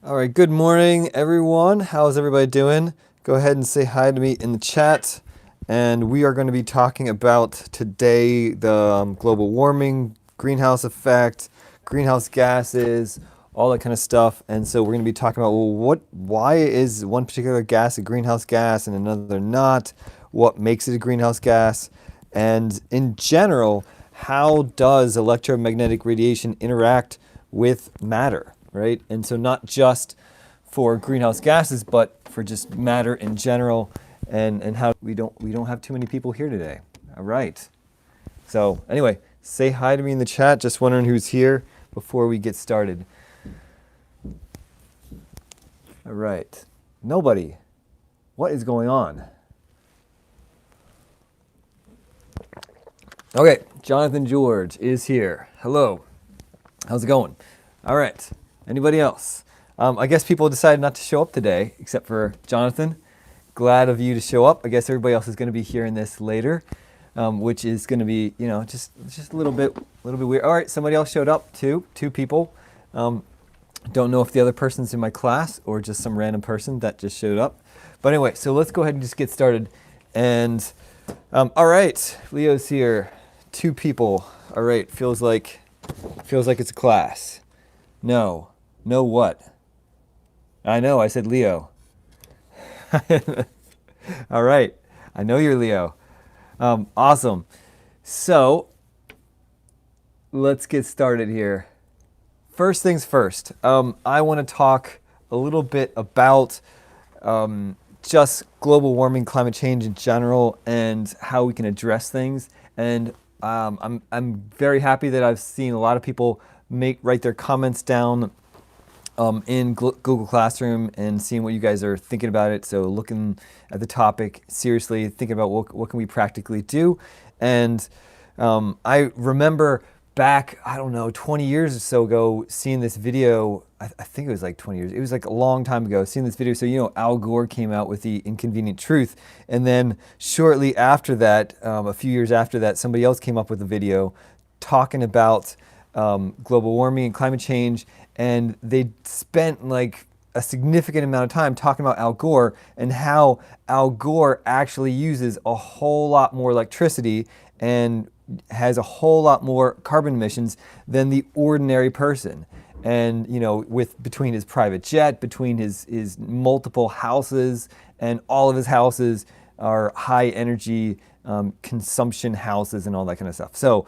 All right, good morning, everyone. How's everybody doing? Go ahead and say hi to me in the chat. And we are going to be talking about today the global warming, greenhouse effect, greenhouse gases, all that kind of stuff. And so we're going to be talking about, well, why is one particular gas a greenhouse gas and another not? What makes it a greenhouse gas? And in general, how does electromagnetic radiation interact with matter? Right? And so not just for greenhouse gases, but for just matter in general, and how we don't have too many people here today. All right. So anyway, say hi to me in the chat. Just wondering who's here before we get started. All right. Nobody. What is going on? Okay, Jonathan George is here. Hello. How's it going? All right. Anybody else? I guess people decided not to show up today, except for Jonathan. Glad of you to show up. I guess everybody else is going to be hearing this later, which is going to be, just a little bit weird. All right, somebody else showed up too. Two people. Don't know if the other person's in my class or just some random person that just showed up. But anyway, so let's go ahead and just get started. And all right, Leo's here. Two people. All right, feels like it's a class. No what? I know, I said Leo. All right, I know you're Leo. Awesome. So let's get started here. First things first, I want to talk a little bit about just global warming, climate change in general, and how we can address things. And I'm very happy that I've seen a lot of people write their comments down in Google Classroom and seeing what you guys are thinking about it. So looking at the topic seriously, thinking about what can we practically do. And I remember back, 20 years or so ago, seeing this video. I think it was like 20 years. It was like a long time ago, seeing this video. So, Al Gore came out with The Inconvenient Truth. And then shortly after that, a few years after that, somebody else came up with a video talking about global warming and climate change, and they spent like a significant amount of time talking about Al Gore and how Al Gore actually uses a whole lot more electricity and has a whole lot more carbon emissions than the ordinary person. And between his private jet, between his multiple houses, and all of his houses are high energy consumption houses and all that kind of stuff. So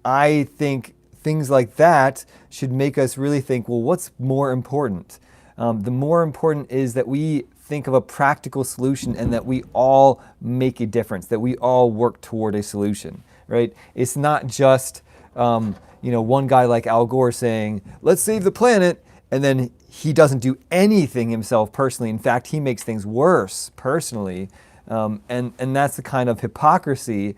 I think things like that should make us really think, well, what's more important? The more important is that we think of a practical solution and that we all make a difference, that we all work toward a solution, right? It's not just, one guy like Al Gore saying, let's save the planet, and then he doesn't do anything himself personally. In fact, he makes things worse personally. And that's the kind of hypocrisy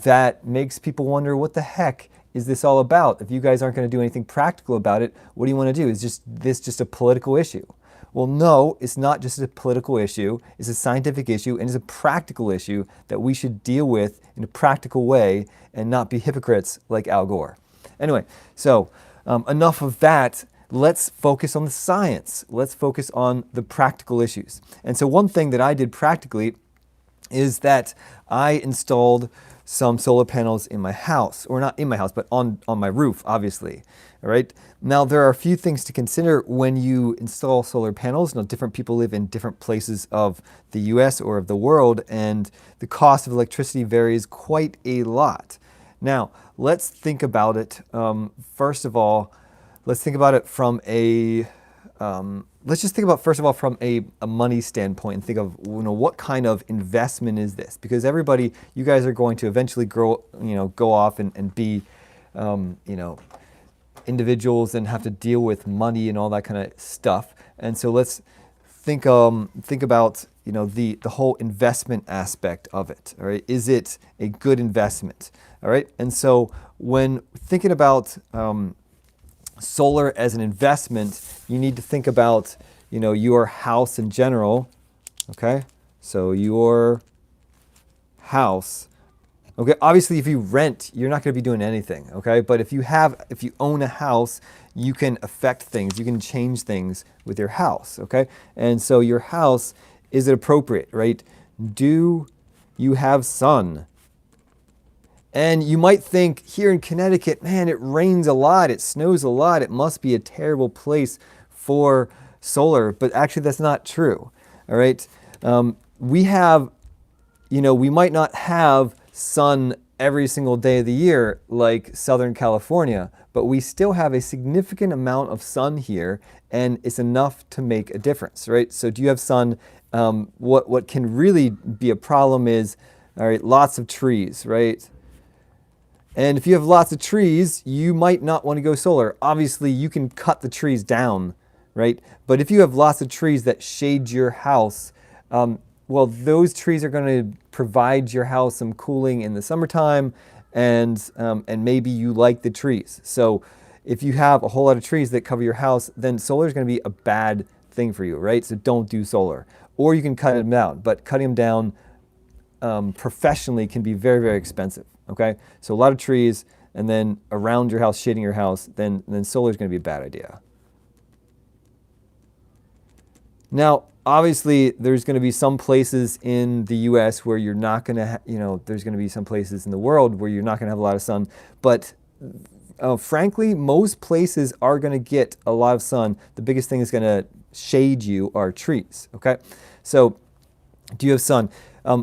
that makes people wonder, what the heck is this all about? If you guys aren't going to do anything practical about it, what do you want to do? Is this just a political issue? Well, no, it's not just a political issue. It's a scientific issue, and it's a practical issue that we should deal with in a practical way and not be hypocrites like Al Gore. Anyway, so enough of that. Let's focus on the science. Let's focus on the practical issues. And so one thing that I did practically is that I installed some solar panels in my house, or not in my house, but on my roof, obviously. All right. Now, there are a few things to consider when you install solar panels. Now, different people live in different places of the US or of the world, and the cost of electricity varies quite a lot. Now, let's think about it. First of all, let's think about it from let's just think about, first of all, from a money standpoint, and think of, what kind of investment is this? Because everybody, you guys are going to eventually go off and be, individuals and have to deal with money and all that kind of stuff. And so let's think about, the whole investment aspect of it. All right. Is it a good investment? All right. And so when thinking about, solar as an investment, you need to think about, your house in general. Okay, so your house Okay, obviously if you rent, you're not going to be doing anything, okay? But if you own a house, you can affect things, you can change things with your house, okay? And so your house, is it appropriate, right? Do you have sun? And you might think here in Connecticut, man, it rains a lot, it snows a lot, it must be a terrible place for solar, but actually that's not true, all right? We have, we might not have sun every single day of the year like Southern California, but we still have a significant amount of sun here, and it's enough to make a difference, right? So do you have sun? What can really be a problem is, all right, lots of trees, right? And if you have lots of trees, you might not want to go solar. Obviously, you can cut the trees down, right? But if you have lots of trees that shade your house, well, those trees are going to provide your house some cooling in the summertime, and maybe you like the trees. So if you have a whole lot of trees that cover your house, then solar is going to be a bad thing for you, right? So don't do solar. Or you can cut them down, but cutting them down professionally can be very, very expensive, okay? So a lot of trees, and then around your house, shading your house, then solar is going to be a bad idea. Now, obviously, there's going to be some places in the U.S. where you're not going to, there's going to be some places in the world where you're not going to have a lot of sun. But frankly, most places are going to get a lot of sun. The biggest thing that's going to shade you are trees, okay? So, do you have sun?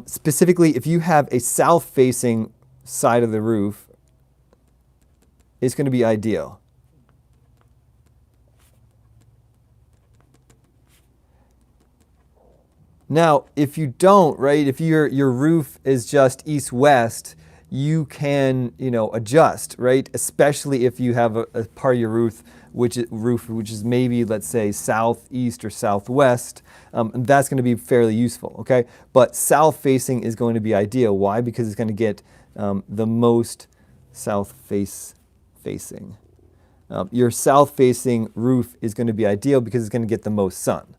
Specifically, if you have a south-facing side of the roof, it's going to be ideal. Now, if you don't, right, if your roof is just east-west, you can, adjust, right? Especially if you have a part of your roof which is maybe, let's say, southeast or southwest, and that's going to be fairly useful, okay? But south-facing is going to be ideal. Why? Because it's going to get the most south-facing. Your south-facing roof is going to be ideal because it's going to get the most sun.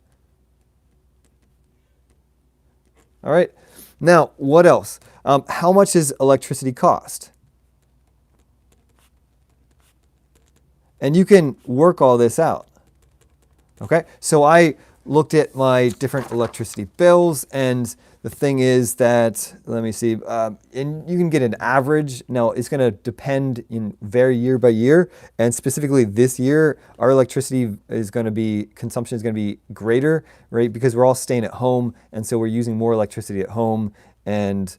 All right. Now, what else? How much does electricity cost? And you can work all this out. Okay. So I looked at my different electricity bills, and the thing is that, let me see, and you can get an average. Now, it's going to depend vary year by year, and specifically this year, our electricity consumption is going to be greater, right? Because we're all staying at home, and so we're using more electricity at home and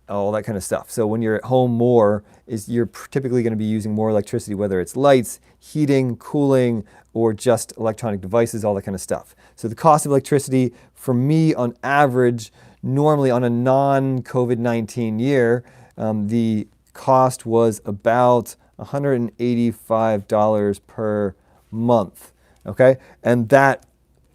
all that kind of stuff. So when you're at home more, you're typically going to be using more electricity, whether it's lights, heating, cooling, or just electronic devices, all that kind of stuff. So the cost of electricity for me on average, normally on a non-COVID-19 year, the cost was about $185 per month, okay? And that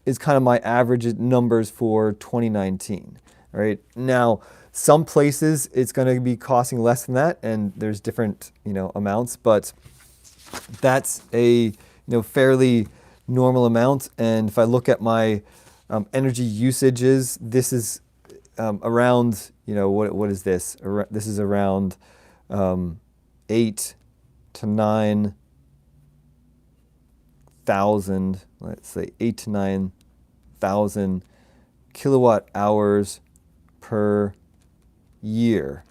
is kind of my average numbers for 2019, right? Now, some places it's going to be costing less than that, and there's different, amounts, but that's a, fairly normal amount. And if I look at my energy usages, this is around, what is this? This is around 8 to 9,000, let's say 8 to 9,000 kilowatt hours per year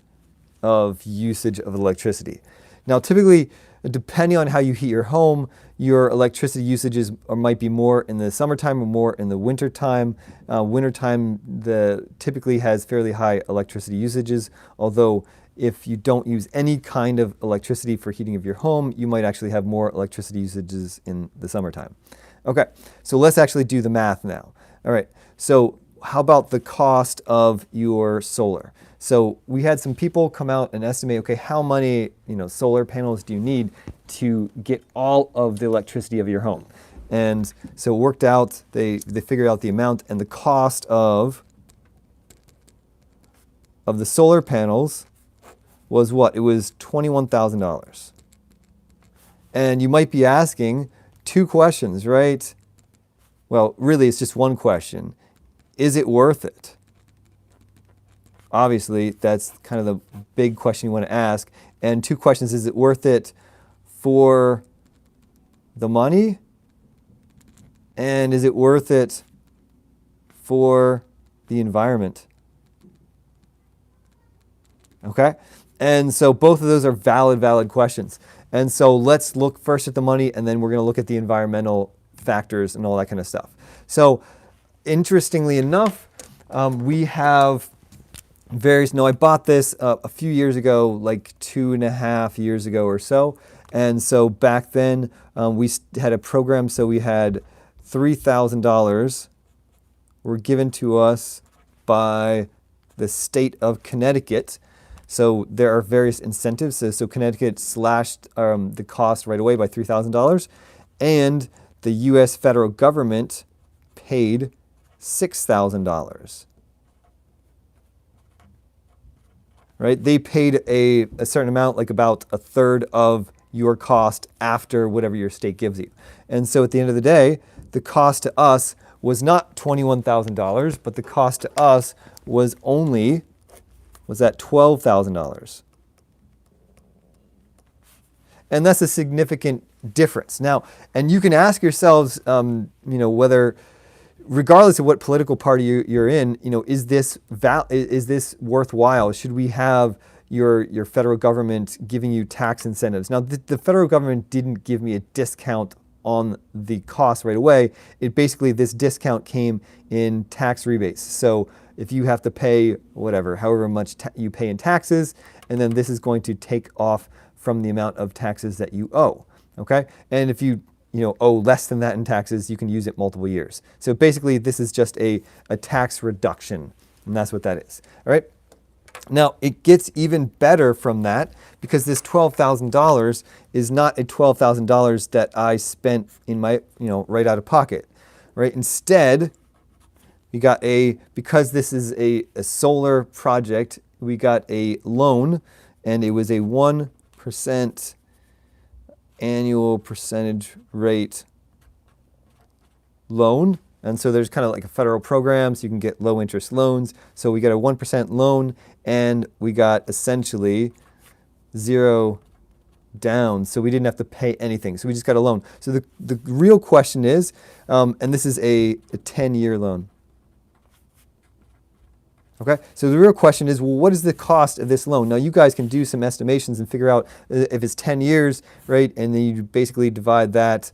of usage of electricity. Now, typically, depending on how you heat your home, your electricity usages might be more in the summertime or more in the wintertime. Wintertime typically has fairly high electricity usages, although if you don't use any kind of electricity for heating of your home, you might actually have more electricity usages in the summertime. Okay, so let's actually do the math now. All right, so how about the cost of your solar? So we had some people come out and estimate, okay, how many solar panels do you need to get all of the electricity of your home? And so it worked out, they figured out the amount, and the cost of the solar panels was what? It was $21,000. And you might be asking two questions, right? Well, really, it's just one question. Is it worth it? Obviously, that's kind of the big question you want to ask. And two questions: is it worth it for the money? And is it worth it for the environment? Okay? And so both of those are valid questions. And so let's look first at the money, and then we're going to look at the environmental factors and all that kind of stuff. So interestingly enough, we have various, I bought this a few years ago, like 2.5 years ago or so. And so back then we had a program, so we had $3,000 were given to us by the state of Connecticut. So there are various incentives. So Connecticut slashed the cost right away by $3,000, and the U.S. federal government paid $6,000. Right? They paid a certain amount, like about a third of your cost after whatever your state gives you. And so at the end of the day, the cost to us was not $21,000, but the cost to us was only, was that $12,000. And that's a significant difference. Now, and you can ask yourselves, whether, regardless of what political party you're in, is this worthwhile? Should we have your federal government giving you tax incentives? Now, the federal government didn't give me a discount on the cost right away. This discount came in tax rebates. So if you have to pay however much you pay in taxes, and then this is going to take off from the amount of taxes that you owe. Okay, and if you owe less than that in taxes, you can use it multiple years. So basically, this is just a tax reduction, and that's what that is. All right. Now, it gets even better from that, because this $12,000 is not a $12,000 that I spent in my, right out of pocket, right? Instead, we got because this is a solar project, we got a loan, and it was a 1% annual percentage rate loan. And so there's kind of like a federal program, so you can get low interest loans. So we got a 1% loan, and we got essentially zero down. So we didn't have to pay anything. So we just got a loan. So the real question is, and this is a 10-year loan. Okay, so the real question is, well, what is the cost of this loan? Now, you guys can do some estimations and figure out if it's 10 years, right? And then you basically divide that,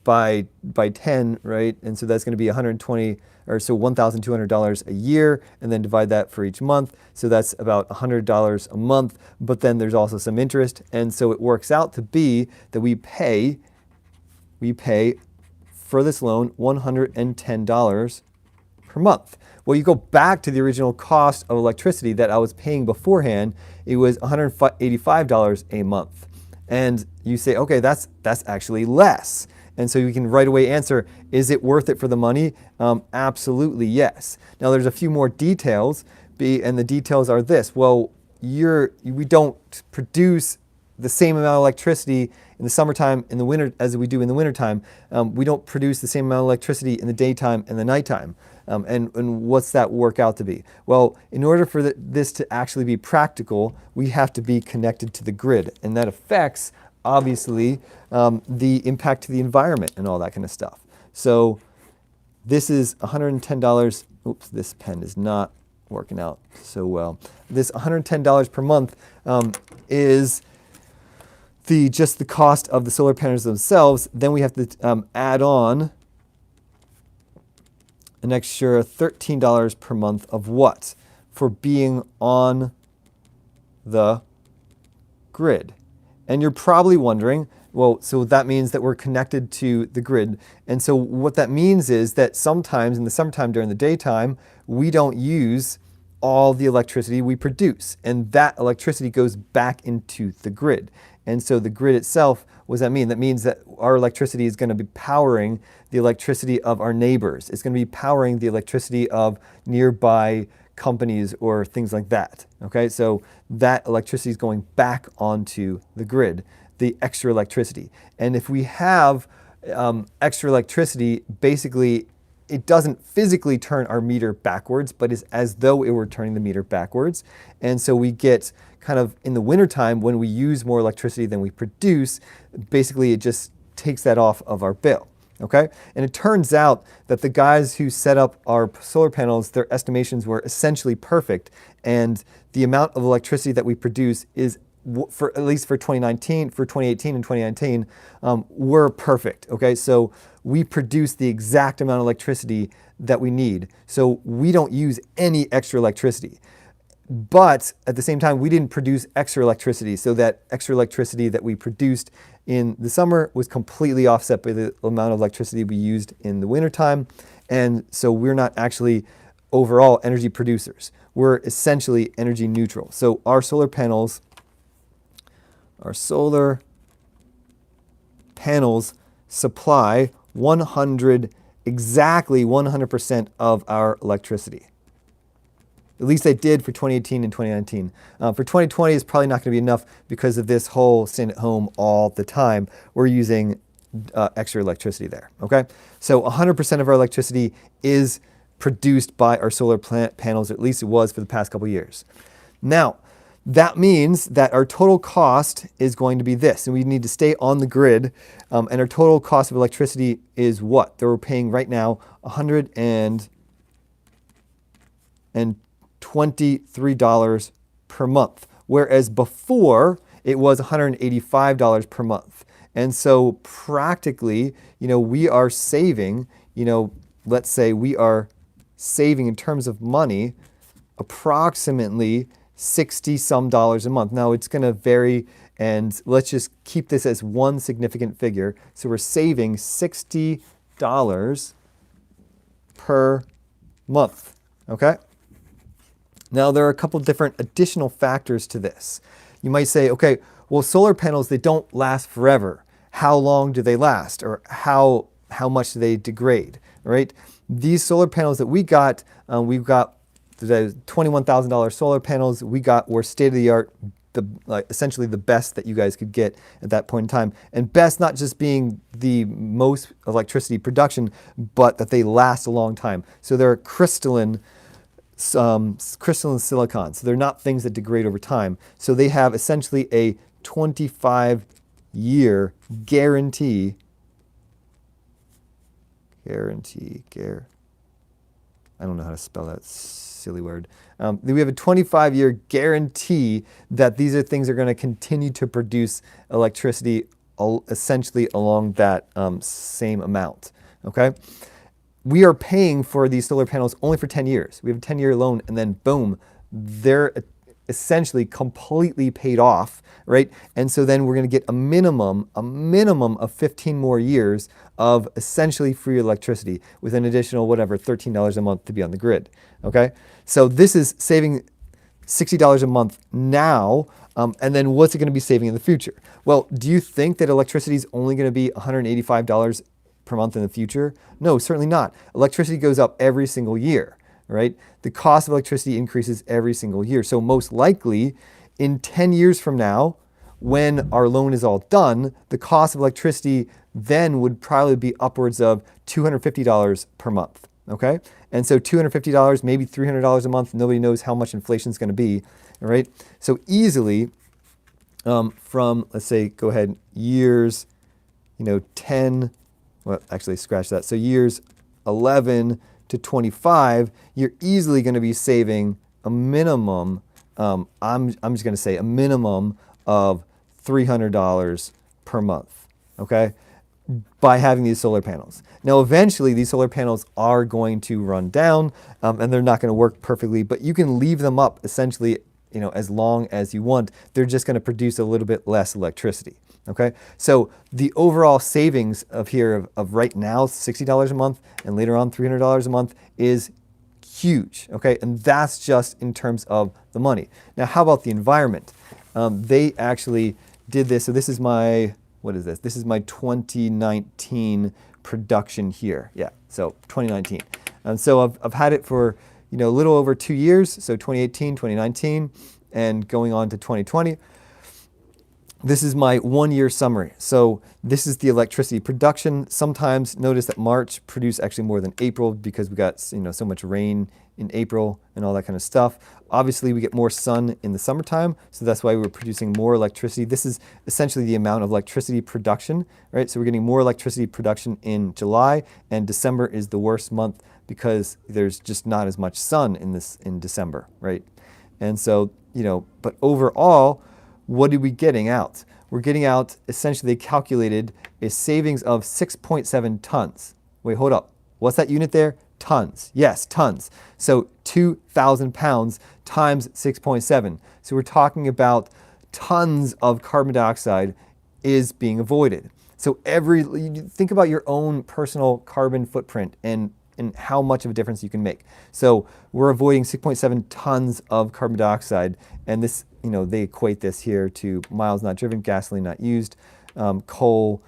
by 10, right? And so that's going to be $1,200 a year, and then divide that for each month. So that's about $100 a month. But then there's also some interest, and so it works out to be that we pay for this loan $110 per month. Well, you go back to the original cost of electricity that I was paying beforehand, it was $185 a month. And you say, okay, that's actually less. And so you can right away answer, is it worth it for the money? Absolutely, yes. Now, there's a few more details, and the details are this. Well, we don't produce the same amount of electricity in the summertime, in the winter, as we do in the wintertime. We don't produce the same amount of electricity in the daytime and the nighttime. And what's that work out to be? Well, in order for this to actually be practical, we have to be connected to the grid. And that affects, obviously, the impact to the environment and all that kind of stuff. So this is $110. Oops, this pen is not working out so well. This $110 per month is just the cost of the solar panels themselves. Then we have to add on an extra $13 per month of what? For being on the grid. And you're probably wondering, well, so that means that we're connected to the grid. And so what that means is that sometimes in the summertime during the daytime, we don't use all the electricity we produce. And that electricity goes back into the grid. And so the grid itself, what does that mean? That means that our electricity is going to be powering the electricity of our neighbors. It's going to be powering the electricity of nearby companies or things like that. Okay, so that electricity is going back onto the grid, the extra electricity. And if we have extra electricity, basically it doesn't physically turn our meter backwards, but is as though it were turning the meter backwards. And so we get kind of in the wintertime when we use more electricity than we produce, basically it just takes that off of our bill. Okay? And it turns out that the guys who set up our solar panels, their estimations were essentially perfect. And the amount of electricity that we produce is, for at least for 2019, for 2018 and 2019, were perfect. Okay? So we produce the exact amount of electricity that we need. So we don't use any extra electricity. But at the same time, we didn't produce extra electricity. So that extra electricity that we produced in the summer was completely offset by the amount of electricity we used in the wintertime. And so we're not actually overall energy producers. We're essentially energy neutral. So our solar panels supply exactly 100% of our electricity. At least they did for 2018 and 2019. For 2020, it's probably not going to be enough because of this whole staying at home all the time. We're using extra electricity there, okay? So 100% of our electricity is produced by our solar panels, or at least it was for the past couple years. Now, that means that our total cost is going to be this, and we need to stay on the grid, and our total cost of electricity is what? That we're paying right now $123 per month, whereas before it was $185 per month. And so practically, we are saving, let's say we are saving in terms of money approximately $60 some a month. Now it's going to vary, and let's just keep this as one significant figure. So we're saving $60 per month, okay? Now there are a couple different additional factors to this. You might say, okay, well, solar panels, they don't last forever. How long do they last? Or how much do they degrade, right? These solar panels that we've got the $21,000 solar panels were state-of-the-art, essentially the best that you guys could get at that point in time. And best not just being the most electricity production, but that they last a long time. So they're crystalline silicon. So they're not things that degrade over time. So they have essentially a 25-year guarantee. I don't know how to spell that silly word. We have a 25-year guarantee that these are things that are going to continue to produce electricity essentially along that same amount. Okay? We are paying for these solar panels only for 10 years. We have a 10-year loan, and then boom, they're essentially completely paid off, right? And so then we're going to get a minimum of 15 more years of essentially free electricity with an additional, $13 a month to be on the grid, okay? So this is saving $60 a month now, and then what's it going to be saving in the future? Well, do you think that electricity is only going to be $185 per month in the future? No, certainly not. Electricity goes up every single year, right? The cost of electricity increases every single year. So most likely, in 10 years from now, when our loan is all done, the cost of electricity then would probably be upwards of $250 per month, okay? And so $250, maybe $300 a month, nobody knows how much inflation is going to be, all right? So easily, from, let's say, go ahead, years, 10, well, actually scratch that. So years 11 to 25, you're easily going to be saving a minimum, I'm just going to say a minimum of $300 per month, okay, by having these solar panels. Now, eventually, these solar panels are going to run down, and they're not going to work perfectly, but you can leave them up essentially, as long as you want. They're just going to produce a little bit less electricity. Okay, so the overall savings of right now, $60 a month, and later on $300 a month is huge. Okay, and that's just in terms of the money. Now, how about the environment? They actually did this. So this is my, what is this? This is my 2019 production here. Yeah, so 2019. And so I've had it for a little over 2 years. So 2018, 2019, and going on to 2020. this is my 1-year summary. So this is the electricity production. Sometimes notice that March produced actually more than April because we got so much rain in April and all that kind of stuff. Obviously, we get more sun in the summertime, so that's why we're producing more electricity. This is essentially the amount of electricity production, right? So we're getting more electricity production in July, and December is the worst month because there's just not as much sun in December, right? And so, but overall, what are we getting out? We're getting out, essentially, they calculated a savings of 6.7 tons. Wait, hold up. What's that unit there? Tons. Yes, tons. So 2,000 pounds times 6.7. So we're talking about tons of carbon dioxide is being avoided. So think about your own personal carbon footprint and how much of a difference you can make. So we're avoiding 6.7 tons of carbon dioxide, and this, they equate this here to miles not driven, gasoline not used, coal,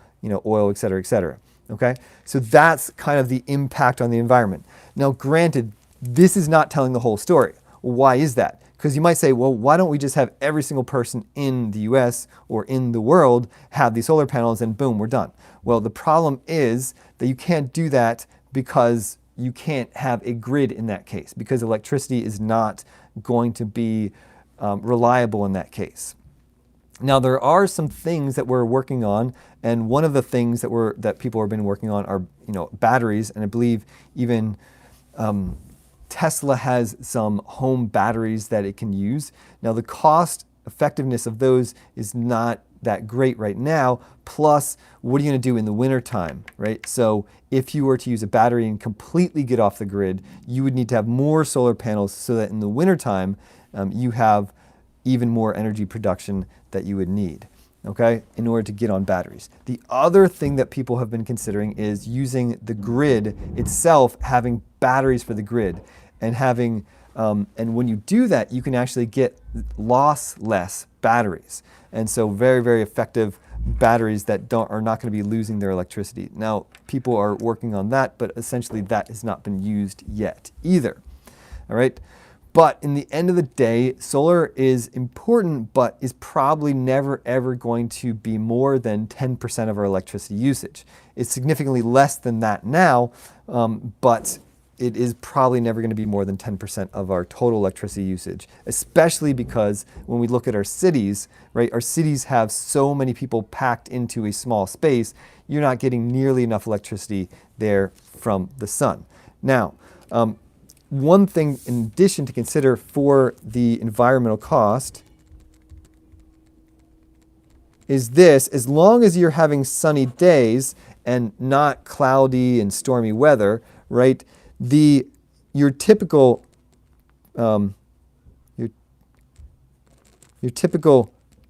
oil, et cetera, et cetera. Okay, so that's kind of the impact on the environment. Now, granted, this is not telling the whole story. Why is that? Because you might say, well, why don't we just have every single person in the US or in the world have these solar panels and boom, we're done. Well, the problem is that you can't do that because you can't have a grid in that case, because electricity is not going to be reliable in that case. Now, there are some things that we're working on, and one of the things that people have been working on are batteries, and I believe even Tesla has some home batteries that it can use. Now, the cost effectiveness of those is not that great right now. Plus, what are you going to do in the wintertime, right? So if you were to use a battery and completely get off the grid, you would need to have more solar panels so that in the wintertime, you have even more energy production that you would need, okay, in order to get on batteries. The other thing that people have been considering is using the grid itself, having batteries for the grid, and having, and when you do that, you can actually get lossless batteries. And so very, very effective batteries that are not going to be losing their electricity. Now, people are working on that, but essentially that has not been used yet either, all right? But in the end of the day, solar is important, but is probably never, ever going to be more than 10% of our electricity usage. It's significantly less than that now, but it is probably never going to be more than 10% of our total electricity usage, especially because when we look at our cities, right, our cities have so many people packed into a small space, you're not getting nearly enough electricity there from the sun. Now, one thing in addition to consider for the environmental cost is this: as long as you're having sunny days and not cloudy and stormy weather, right? Your typical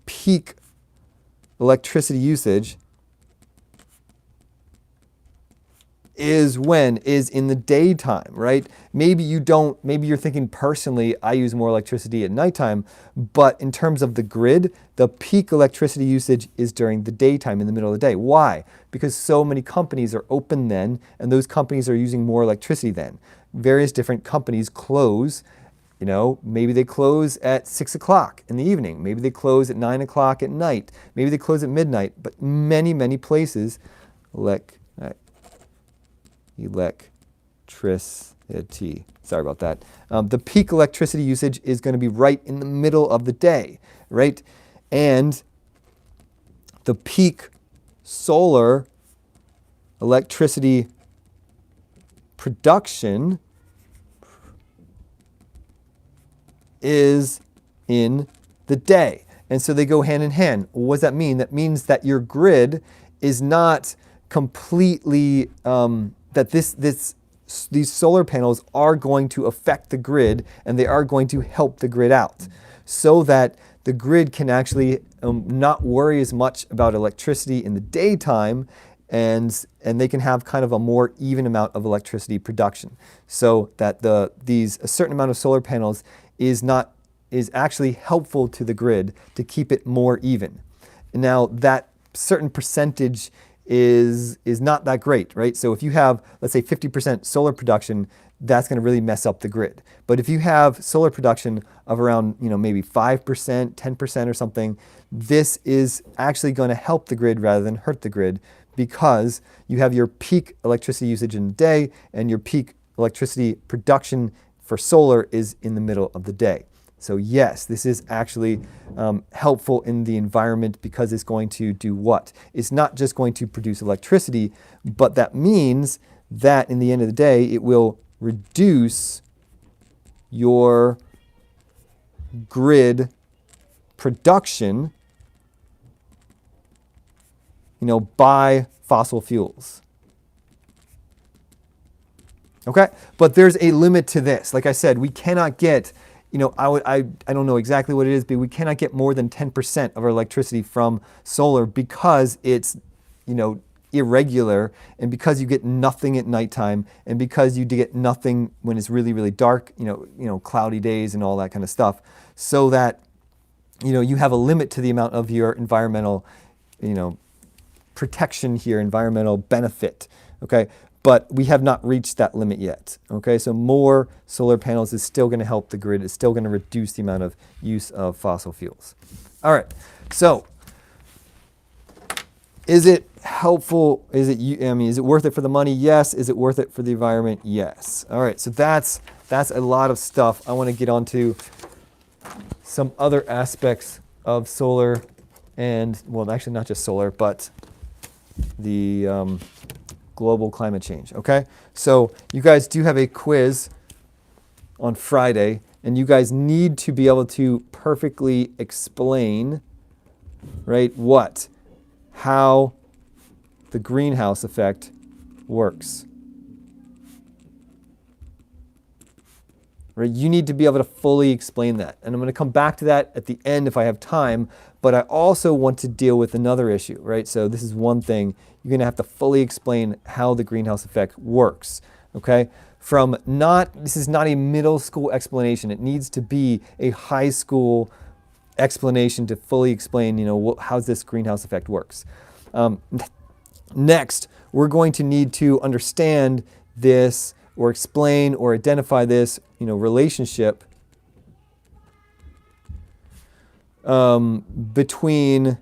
peak electricity usage is in the daytime, right? Maybe you're thinking personally, I use more electricity at nighttime, but in terms of the grid, the peak electricity usage is during the daytime, in the middle of the day. Why? Because so many companies are open then, and those companies are using more electricity then. Various different companies close, maybe they close at 6 o'clock in the evening, maybe they close at 9 o'clock at night, maybe they close at midnight, but many, many places, electricity. Sorry about that. The peak electricity usage is going to be right in the middle of the day, right? And the peak solar electricity production is in the day. And so they go hand in hand. What does that mean? That means that your grid is not completely, that these solar panels are going to affect the grid, and they are going to help the grid out so that the grid can actually not worry as much about electricity in the daytime, and they can have kind of a more even amount of electricity production, so that a certain amount of solar panels is actually helpful to the grid to keep it more even. And now that certain percentage is not that great, right? So if you have, let's say 50% solar production, that's going to really mess up the grid. But if you have solar production of around, maybe 5%, 10% or something, this is actually going to help the grid rather than hurt the grid, because you have your peak electricity usage in the day and your peak electricity production for solar is in the middle of the day. So yes, this is actually helpful in the environment, because it's going to do what? It's not just going to produce electricity, but that means that in the end of the day, it will reduce your grid production, by fossil fuels. Okay, but there's a limit to this. Like I said, we cannot get, I don't know exactly what it is, but we cannot get more than 10% of our electricity from solar, because it's, irregular, and because you get nothing at nighttime, and because you get nothing when it's really, really dark, cloudy days and all that kind of stuff, so that, you have a limit to the amount of your environmental, protection here, environmental benefit, okay? But we have not reached that limit yet, okay? So more solar panels is still going to help the grid. It's still going to reduce the amount of use of fossil fuels. All right, so is it helpful? Is it worth it for the money? Yes. Is it worth it for the environment? Yes. All right, so that's a lot of stuff. I want to get onto some other aspects of solar, and, well, actually not just solar, but the global climate change, okay? So you guys do have a quiz on Friday, and you guys need to be able to perfectly explain, right, how the greenhouse effect works. Right? You need to be able to fully explain that. And I'm going to come back to that at the end if I have time, but I also want to deal with another issue, right? So this is one thing. You're going to have to fully explain how the greenhouse effect works, okay? This is not a middle school explanation. It needs to be a high school explanation to fully explain, how this greenhouse effect works. Next, we're going to need to understand this, or explain or identify this, relationship between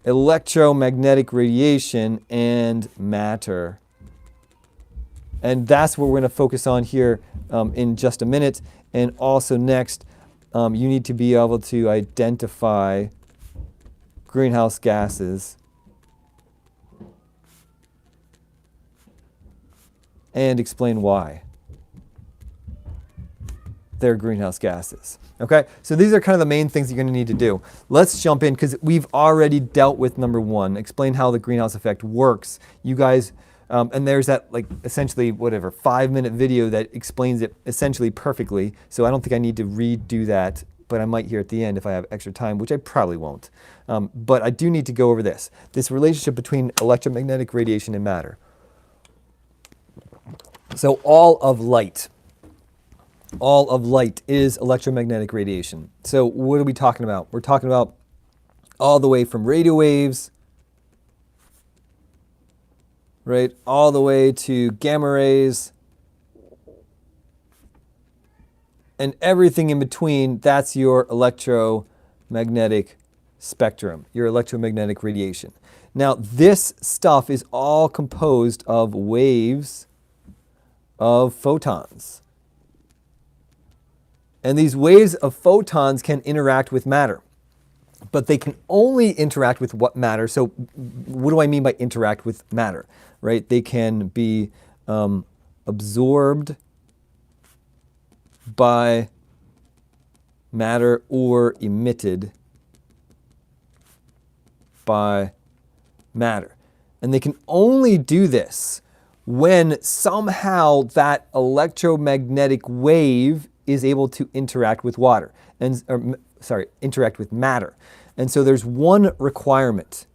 electromagnetic radiation and matter. And that's what we're going to focus on here in just a minute. And also next, you need to be able to identify greenhouse gases and explain why they're greenhouse gases. Okay, so these are kind of the main things you're going to need to do. Let's jump in, because we've already dealt with number one, explain how the greenhouse effect works. You guys, and there's that, essentially, 5-minute video that explains it essentially perfectly. So I don't think I need to redo that, but I might here at the end if I have extra time, which I probably won't. But I do need to go over this relationship between electromagnetic radiation and matter. So all of light is electromagnetic radiation. So what are we talking about? We're talking about all the way from radio waves, right, all the way to gamma rays, and everything in between. That's your electromagnetic spectrum, your electromagnetic radiation. Now, this stuff is all composed of waves of photons. And these waves of photons can interact with matter, but they can only interact with what matter. So what do I mean by interact with matter, right? They can be absorbed by matter or emitted by matter. And they can only do this when somehow that electromagnetic wave is able to interact with interact with matter. And so there's one requirement.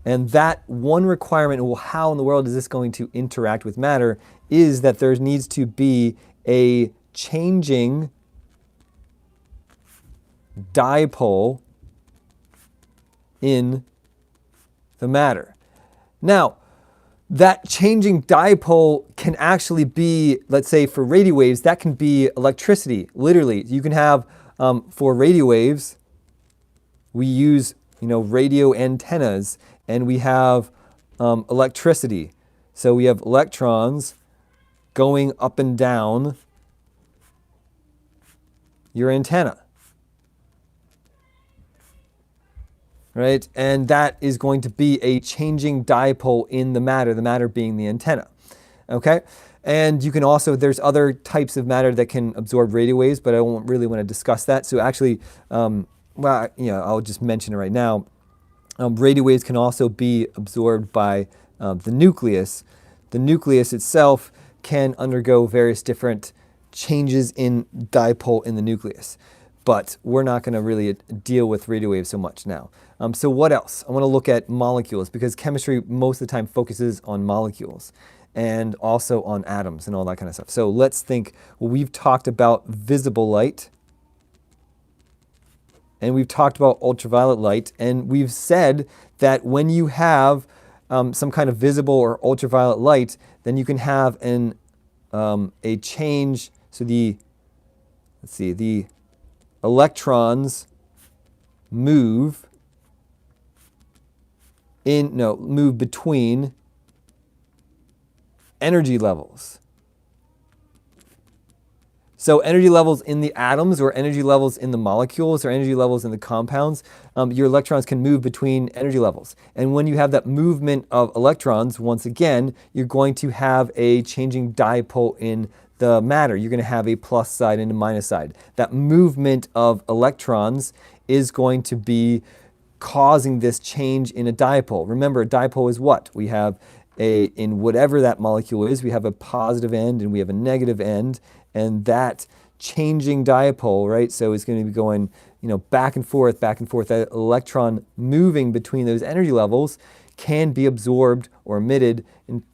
And that one requirement, well, how in the world is this going to interact with matter, is that there needs to be a changing dipole in the matter. Now, that changing dipole can actually be, let's say for radio waves, that can be electricity, literally. You can have, for radio waves, we use, radio antennas, and we have electricity. So we have electrons going up and down your antenna. Right? And that is going to be a changing dipole in the matter being the antenna. Okay? And you can also, there's other types of matter that can absorb radio waves, but I won't really want to discuss that. So actually, I'll just mention it right now. Radio waves can also be absorbed by the nucleus. The nucleus itself can undergo various different changes in dipole in the nucleus. But we're not going to really deal with radio waves so much now. So what else? I want to look at molecules, because chemistry most of the time focuses on molecules and also on atoms and all that kind of stuff. So let's think, we've talked about visible light, and we've talked about ultraviolet light, and we've said that when you have some kind of visible or ultraviolet light, then you can have a change. So the electrons move between energy levels. So energy levels in the atoms, or energy levels in the molecules, or energy levels in the compounds, your electrons can move between energy levels. And when you have that movement of electrons, once again, you're going to have a changing dipole in the matter. You're going to have a plus side and a minus side. That movement of electrons is going to be causing this change in a dipole. Remember, a dipole is what? We have in whatever that molecule is, we have a positive end and we have a negative end, and that changing dipole, right? So it's going to be going, back and forth, back and forth. That electron moving between those energy levels can be absorbed or emitted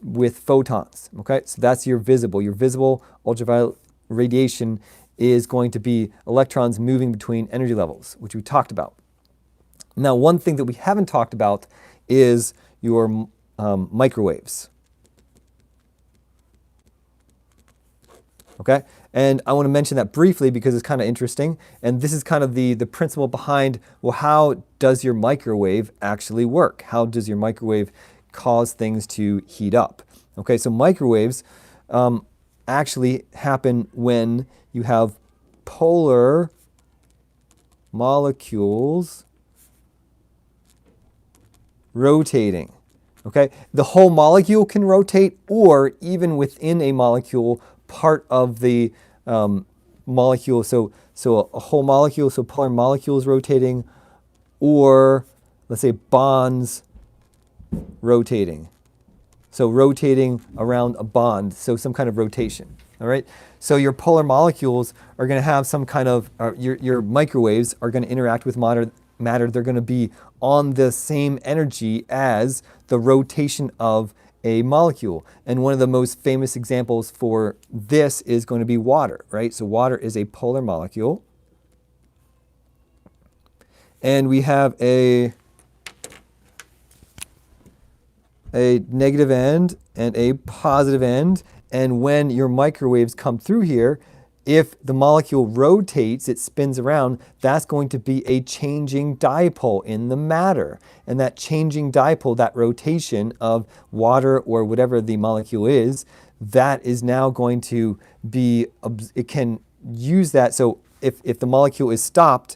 with photons. Okay, so that's your visible. Your visible ultraviolet radiation is going to be electrons moving between energy levels, which we talked about. Now, one thing that we haven't talked about is your microwaves. Okay, and I want to mention that briefly because it's kind of interesting, and this is kind of the principle behind, well, how does your microwave actually work? How does your microwave cause things to heat up? Okay, so microwaves actually happen when you have polar molecules rotating. Okay, the whole molecule can rotate, or even within a molecule, part of the molecule, so a whole molecule, so polar molecules rotating, or let's say bonds rotating. So rotating around a bond, so some kind of rotation. All right. So your polar molecules are going to have some kind of your microwaves are going to interact with matter. They're going to be on the same energy as the rotation of a molecule. And one of the most famous examples for this is going to be water, right? So water is a polar molecule. And we have a negative end and a positive end. And when your microwaves come through here, if the molecule rotates, it spins around, that's going to be a changing dipole in the matter. And that changing dipole, that rotation of water or whatever the molecule is, that is now going to be, it can use that. So if the molecule is stopped,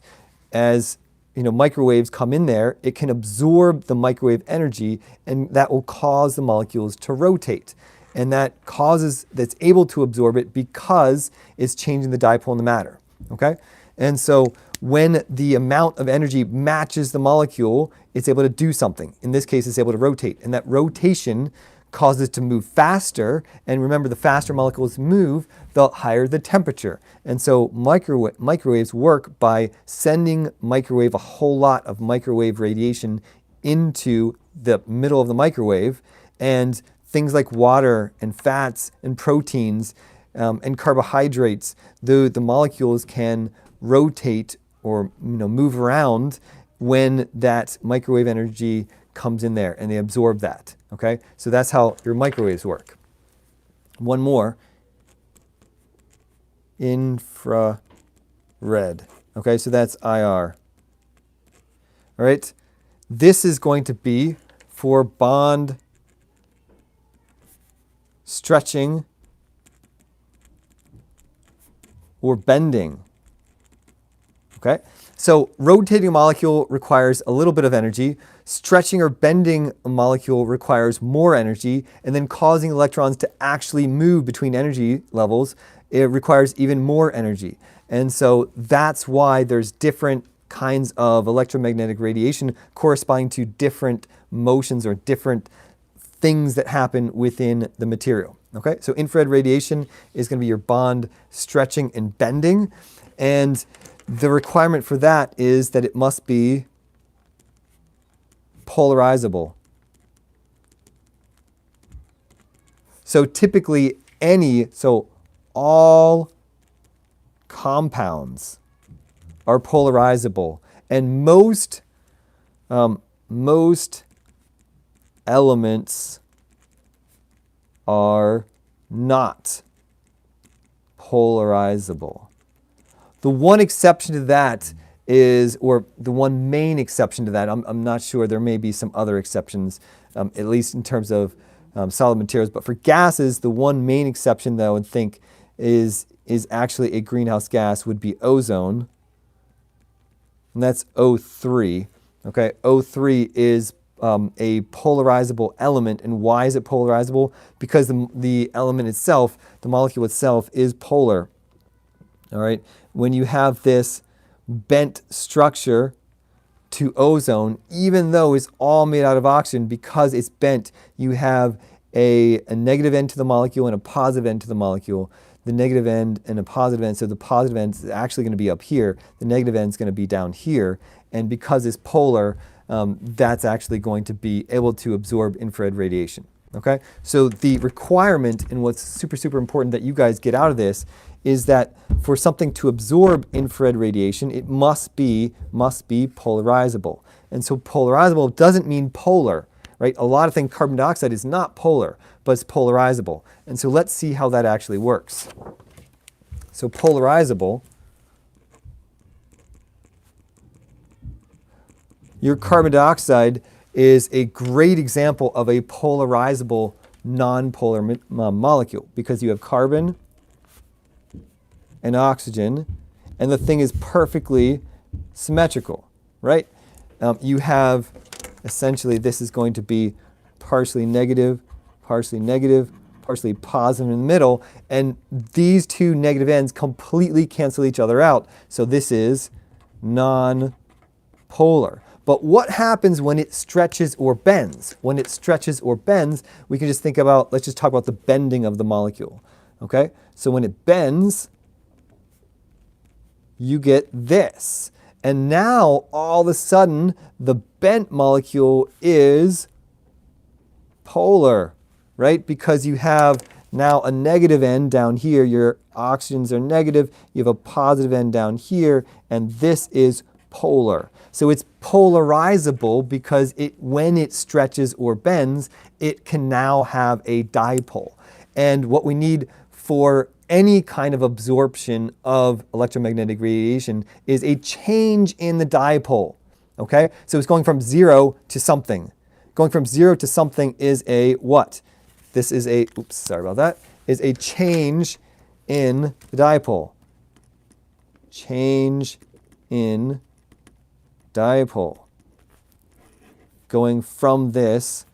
as microwaves come in there, it can absorb the microwave energy, and that will cause the molecules to rotate. And that's able to absorb it because it's changing the dipole in the matter, okay? And so when the amount of energy matches the molecule, it's able to do something. In this case, it's able to rotate. And that rotation causes it to move faster. And remember, the faster molecules move, the higher the temperature. And so microwaves work by sending a whole lot of microwave radiation into the middle of the microwave, and things like water and fats and proteins and carbohydrates, the molecules can rotate or move around when that microwave energy comes in there and they absorb that. Okay, so that's how your microwaves work. One more, infrared. Okay, so that's IR. All right, this is going to be for bond stretching or bending. Okay, so rotating a molecule requires a little bit of energy. Stretching or bending a molecule requires more energy, and then causing electrons to actually move between energy levels, it requires even more energy. And so that's why there's different kinds of electromagnetic radiation corresponding to different motions or different things that happen within the material. Okay, so infrared radiation is going to be your bond stretching and bending, and the requirement for that is that it must be polarizable. So typically all compounds are polarizable, and most elements are not polarizable. The one exception to that is, or the one main exception to that, I'm not sure, there may be some other exceptions, at least in terms of solid materials, but for gases, the one main exception that I would think is actually a greenhouse gas would be ozone, and that's O3. Okay, O3 is a polarizable element, and why is it polarizable? Because the element itself, the molecule itself, is polar. All right, when you have this bent structure to ozone, even though it's all made out of oxygen, because it's bent, you have a negative end to the molecule and a positive end to the molecule. The negative end and a positive end, so the positive end is actually going to be up here, the negative end is going to be down here, and because it's polar, that's actually going to be able to absorb infrared radiation. Okay, so the requirement, and what's super, super important that you guys get out of this, is that for something to absorb infrared radiation, it must be polarizable. And so polarizable doesn't mean polar, right? A lot of things, carbon dioxide is not polar, but it's polarizable. And so let's see how that actually works. So polarizable, your carbon dioxide is a great example of a polarizable nonpolar molecule, because you have carbon and oxygen, and the thing is perfectly symmetrical, right? You have, essentially, this is going to be partially negative, partially positive in the middle, and these two negative ends completely cancel each other out, so this is non-polar. But what happens when it stretches or bends? When it stretches or bends, we can just think about, let's just talk about the bending of the molecule, okay? So when it bends, you get this. And now, all of a sudden, the bent molecule is polar, right? Because you have now a negative end down here. Your oxygens are negative. You have a positive end down here, and this is polar. So it's polarizable because when it stretches or bends, it can now have a dipole. And what we need for any kind of absorption of electromagnetic radiation is a change in the dipole, okay? So it's going from 0 to something. Going from 0 to something is a what? This is a, oops, sorry about that, is a change in the dipole. Change in dipole. Going from this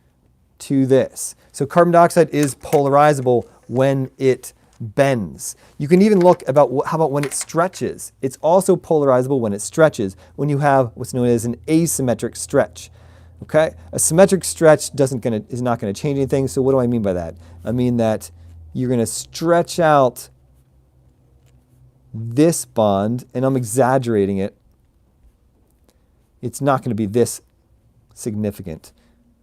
to this. So carbon dioxide is polarizable when it bends. You can even look about how about when it stretches. It's also polarizable when it stretches, when you have what's known as an asymmetric stretch. Okay? A symmetric stretch is not going to change anything. So what do I mean by that? I mean that you're going to stretch out this bond, and I'm exaggerating it. It's not going to be this significant.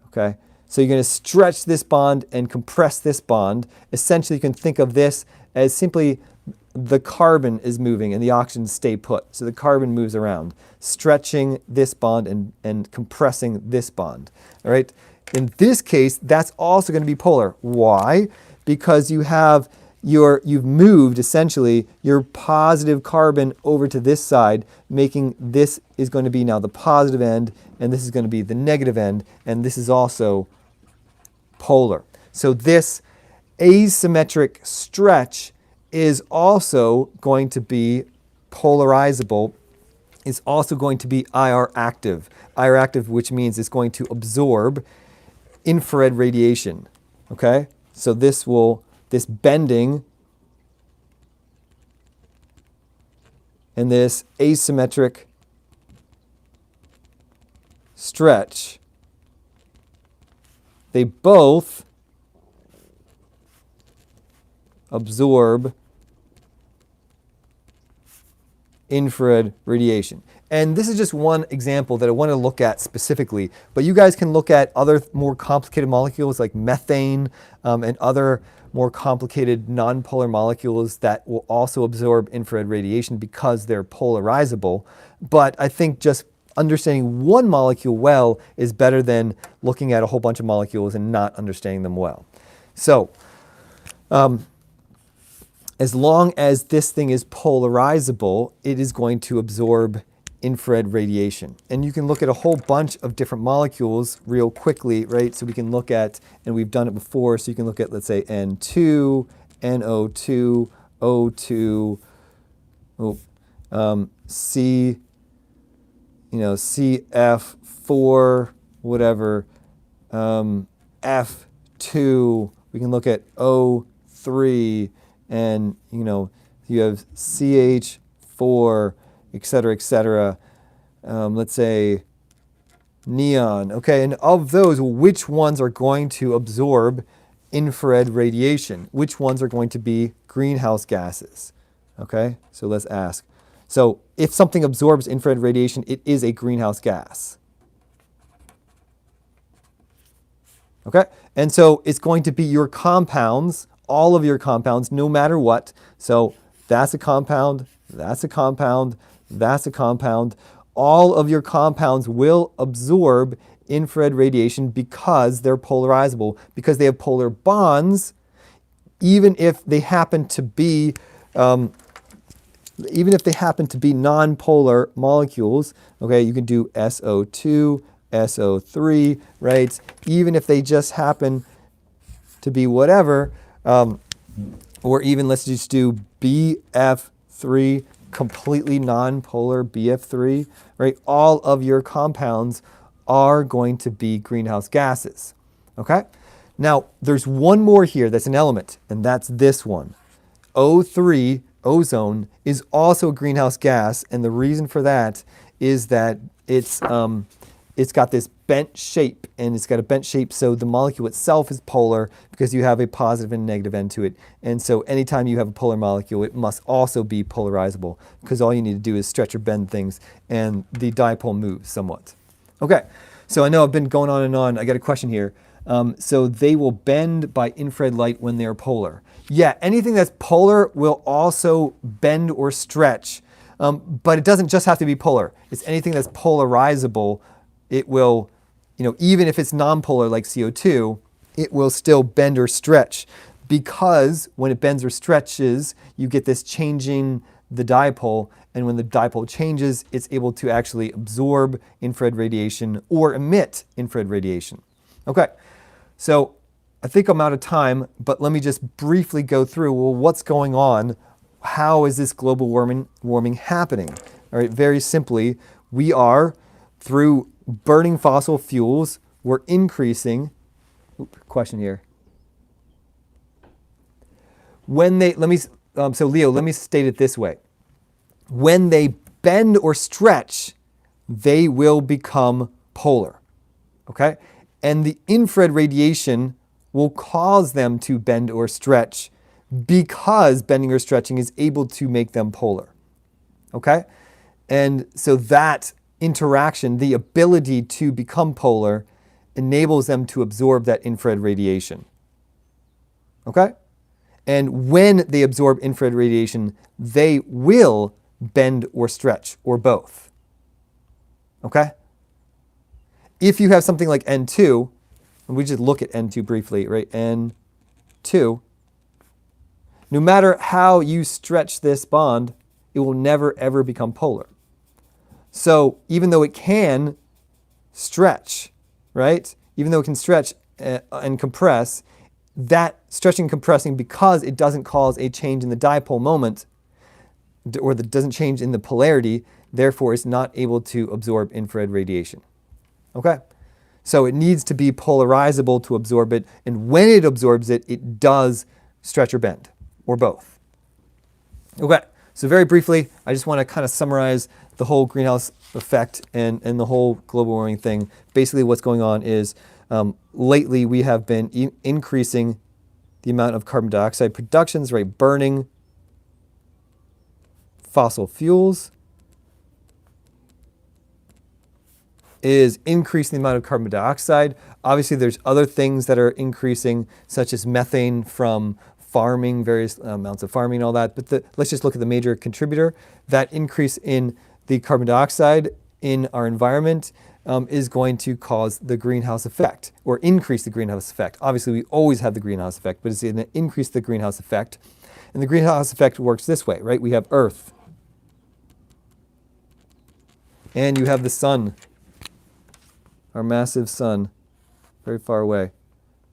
Okay? So you're going to stretch this bond and compress this bond. Essentially, you can think of this as simply the carbon is moving and the oxygen stay put. So the carbon moves around, stretching this bond and compressing this bond. All right. In this case, that's also going to be polar. Why? Because you've moved essentially your positive carbon over to this side, making this is going to be now the positive end, and this is going to be the negative end, and this is also polar. So this asymmetric stretch is also going to be polarizable, is also going to be IR active. IR active, which means it's going to absorb infrared radiation. Okay? So this bending and this asymmetric stretch, they both absorb infrared radiation. And this is just one example that I want to look at specifically, but you guys can look at other more complicated molecules like methane and other more complicated nonpolar molecules that will also absorb infrared radiation because they're polarizable. But I think just understanding one molecule well is better than looking at a whole bunch of molecules and not understanding them well. So, as long as this thing is polarizable, it is going to absorb infrared radiation. And you can look at a whole bunch of different molecules real quickly, right? So we can look at, and we've done it before, so you can look at, let's say, N2, NO2, O2, C, CF4, whatever, F2, we can look at O3, and you have CH4, et cetera, let's say neon. Okay, and of those, which ones are going to absorb infrared radiation? Which ones are going to be greenhouse gases? Okay, so let's ask. So if something absorbs infrared radiation, it is a greenhouse gas. Okay, and so it's going to be your compounds, all of your compounds, no matter what. So that's a compound, that's a compound, that's a compound. All of your compounds will absorb infrared radiation because they're polarizable, because they have polar bonds, even if they happen to be nonpolar molecules. Okay, you can do SO2, SO3, right? Even if they just happen to be whatever, or even let's just do BF3, completely nonpolar BF3, right? All of your compounds are going to be greenhouse gases, okay? Now, there's one more here that's an element, and that's this one. O3, ozone, is also a greenhouse gas, and the reason for that is that it's got this bent shape, and it's got a bent shape so the molecule itself is polar because you have a positive and negative end to it. And so anytime you have a polar molecule, it must also be polarizable because all you need to do is stretch or bend things and the dipole moves somewhat. Okay, so I know I've been going on and on. I got a question here. So they will bend by infrared light when they're polar. Yeah, anything that's polar will also bend or stretch, but it doesn't just have to be polar. It's anything that's polarizable. It will, even if it's nonpolar like CO2, it will still bend or stretch because when it bends or stretches, you get this changing the dipole, and when the dipole changes, it's able to actually absorb infrared radiation or emit infrared radiation. Okay, so I think I'm out of time, but let me just briefly go through, well, what's going on? How is this global warming happening? All right, very simply, we are, through burning fossil fuels, we're increasing. Question here. So Leo, let me state it this way. When they bend or stretch, they will become polar. Okay? And the infrared radiation will cause them to bend or stretch because bending or stretching is able to make them polar. Okay? And so that interaction, the ability to become polar, enables them to absorb that infrared radiation. Okay? And when they absorb infrared radiation, they will bend or stretch, or both. Okay? If you have something like N2, and we just look at N2 briefly, right? N2, no matter how you stretch this bond, it will never ever become polar. So even though it can stretch, right? Even though it can stretch and compress, that stretching and compressing, because it doesn't cause a change in the dipole moment, or that doesn't change in the polarity, therefore is not able to absorb infrared radiation. Okay? So it needs to be polarizable to absorb it, and when it absorbs it, it does stretch or bend, or both. Okay, so very briefly, I just want to kind of summarize the whole greenhouse effect and the whole global warming thing. Basically what's going on is lately we have been increasing the amount of carbon dioxide productions, right? Burning fossil fuels is increasing the amount of carbon dioxide. Obviously, there's other things that are increasing, such as methane from farming, various amounts of farming and all that. But let's just look at the major contributor. That increase in the carbon dioxide in our environment is going to cause the greenhouse effect, or increase the greenhouse effect. Obviously, we always have the greenhouse effect, but it's going to increase the greenhouse effect. And the greenhouse effect works this way, right? We have Earth, and you have the sun, our massive sun, very far away,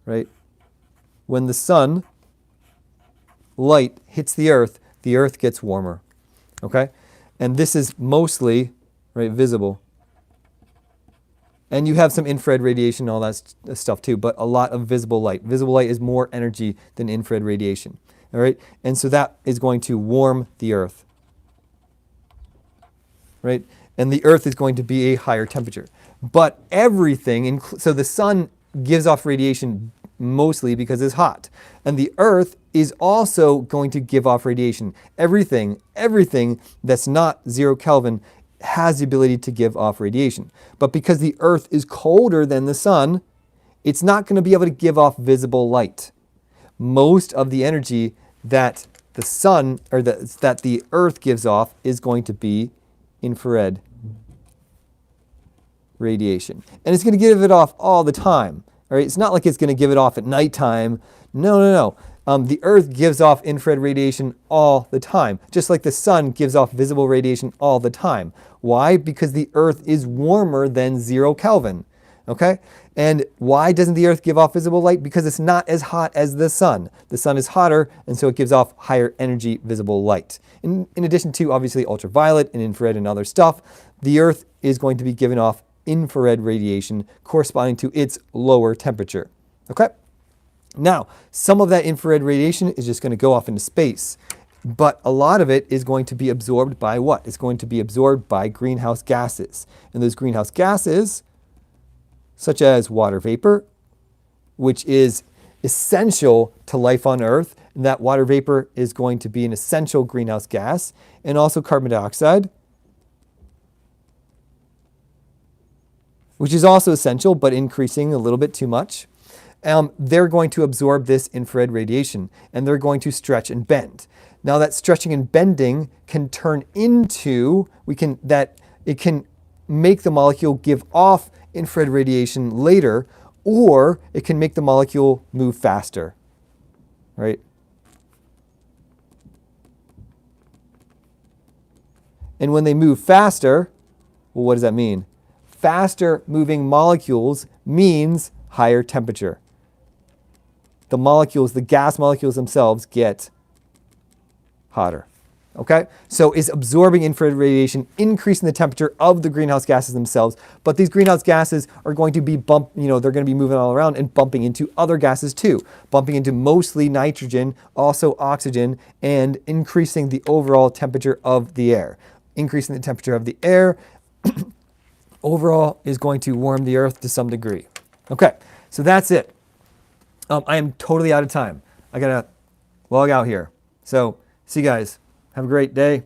right? When the sun light hits the Earth gets warmer, okay? And this is mostly, right, visible. And you have some infrared radiation and all that stuff too, but a lot of visible light. Visible light is more energy than infrared radiation, all right? And so that is going to warm the Earth, right? And the Earth is going to be a higher temperature. But everything, so the sun gives off radiation mostly because it's hot. And the Earth is also going to give off radiation. Everything that's not 0 Kelvin has the ability to give off radiation. But because the Earth is colder than the sun, it's not going to be able to give off visible light. Most of the energy that the sun, or that the Earth gives off, is going to be infrared radiation. And it's going to give it off all the time. All right? It's not like it's going to give it off at nighttime. No. The Earth gives off infrared radiation all the time, just like the sun gives off visible radiation all the time. Why? Because the Earth is warmer than 0 Kelvin. Okay? And why doesn't the Earth give off visible light? Because it's not as hot as the sun. The sun is hotter, and so it gives off higher energy visible light. In addition to, obviously, ultraviolet and infrared and other stuff, the Earth is going to be giving off infrared radiation corresponding to its lower temperature. Okay? Now, some of that infrared radiation is just going to go off into space, but a lot of it is going to be absorbed by what? It's going to be absorbed by greenhouse gases. And those greenhouse gases, such as water vapor, which is essential to life on Earth, and that water vapor is going to be an essential greenhouse gas, and also carbon dioxide, which is also essential, but increasing a little bit too much. They're going to absorb this infrared radiation, and they're going to stretch and bend. Now that stretching and bending can turn into, it can make the molecule give off infrared radiation later, or it can make the molecule move faster, right? And when they move faster, well, what does that mean? Faster moving molecules means higher temperature. The molecules, the gas molecules themselves, get hotter. Okay? So is absorbing infrared radiation increasing the temperature of the greenhouse gases themselves, but these greenhouse gases are going to be they're going to be moving all around and bumping into other gases too, bumping into mostly nitrogen, also oxygen, and increasing the overall temperature of the air. Increasing the temperature of the air overall is going to warm the Earth to some degree. Okay, so that's it. I am totally out of time. I gotta log out here. So see you guys. Have a great day.